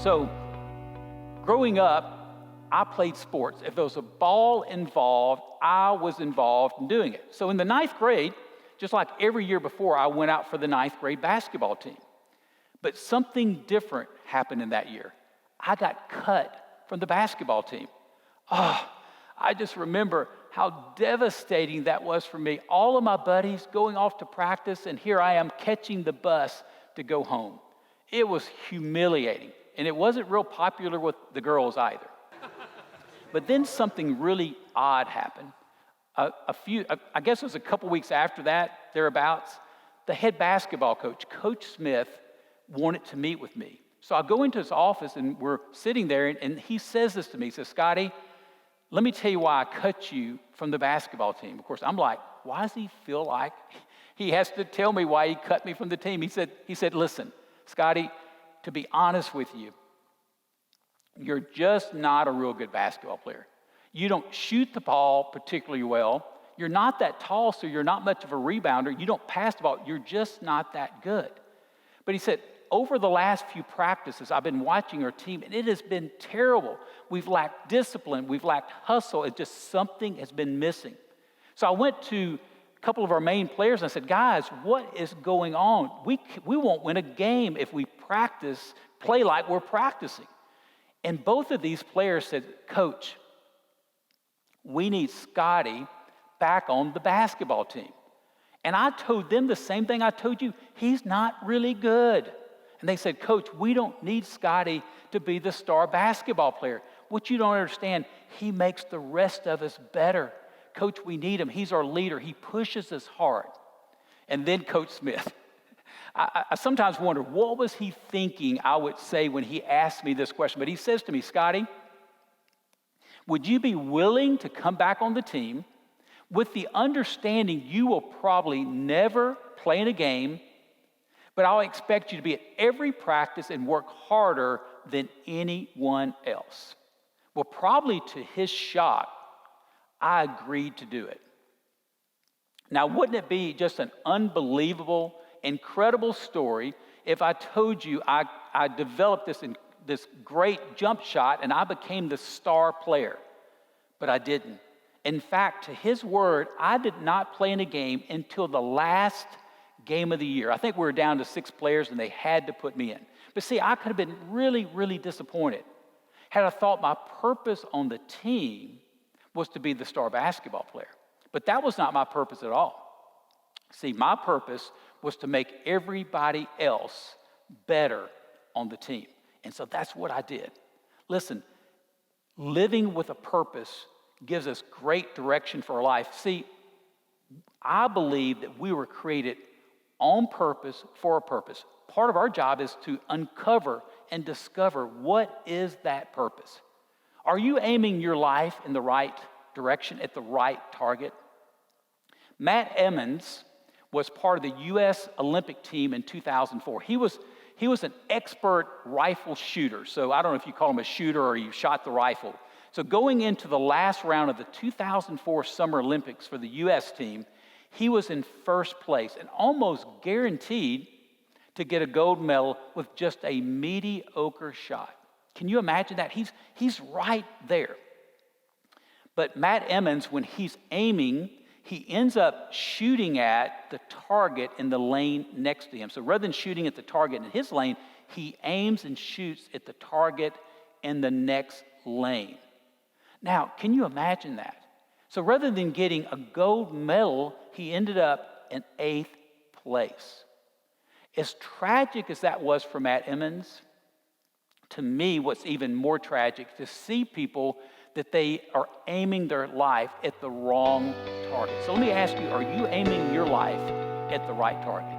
So growing up, I played sports. If there was a ball involved, I was involved in doing it. So in the ninth grade, just like every year before, I went out for the ninth grade basketball team. But something different happened in that year. I got cut from the basketball team. I just remember how devastating that was for me. All of my buddies going off to practice, and here I am catching the bus to go home. It was humiliating, and it wasn't real popular with the girls either. But then something really odd happened. I guess it was a couple weeks after that, thereabouts, the head basketball coach, Coach Smith, wanted to meet with me. So I go into his office, and we're sitting there, and he says this to me. He says, "Scotty, let me tell you why I cut you from the basketball team." Of course, I'm like, why does he feel like he has to tell me why he cut me from the team? He said, "Listen, Scotty, to be honest with you, you're just not a real good basketball player. You don't shoot the ball particularly well. You're not that tall, so you're not much of a rebounder. You don't pass the ball. You're just not that good." But he said, over the last few practices, I've been watching our team, and it has been terrible. We've lacked discipline. We've lacked hustle. It's just something has been missing. So I went to a couple of our main players, and I said, "Guys, what is going on? We won't win a game if we play like we're practicing." And both of these players said, "Coach, we need Scotty back on the basketball team." And I told them the same thing I told you. He's not really good. And they said, "Coach, we don't need Scotty to be the star basketball player. What you don't understand, he makes the rest of us better. Coach, we need him. He's our leader. He pushes us hard." And then Coach Smith. I sometimes wonder, what was he thinking I would say when he asked me this question? But he says to me, "Scotty, would you be willing to come back on the team with the understanding you will probably never play in a game, but I'll expect you to be at every practice and work harder than anyone else?" Well, probably to his shock, I agreed to do it. Now, wouldn't it be just an unbelievable, incredible story if I told you I developed this great jump shot and I became the star player? But I didn't. In fact, to his word, I did not play in a game until the last game of the year. I think we were down to 6 players and they had to put me in. But see, I could have been really, really disappointed had I thought my purpose on the team was to be the star basketball player. But that was not my purpose at all. See, my purpose was to make everybody else better on the team. And so that's what I did. Listen, living with a purpose gives us great direction for our life. See, I believe that we were created on purpose for a purpose. Part of our job is to uncover and discover what is that purpose. Are you aiming your life in the right direction, at the right target? Matt Emmons was part of the U.S. Olympic team in 2004. He was an expert rifle shooter. So I don't know if you call him a shooter or you shot the rifle. So going into the last round of the 2004 Summer Olympics for the U.S. team, he was in first place and almost guaranteed to get a gold medal with just a mediocre shot. Can you imagine that? He's right there. But Matt Emmons, when he's aiming, he ends up shooting at the target in the lane next to him. So rather than shooting at the target in his lane, he aims and shoots at the target in the next lane. Now, can you imagine that? So rather than getting a gold medal, he ended up in 8th place. As tragic as that was for Matt Emmons, to me, what's even more tragic, to see people that they are aiming their life at the wrong target. So let me ask you, are you aiming your life at the right target?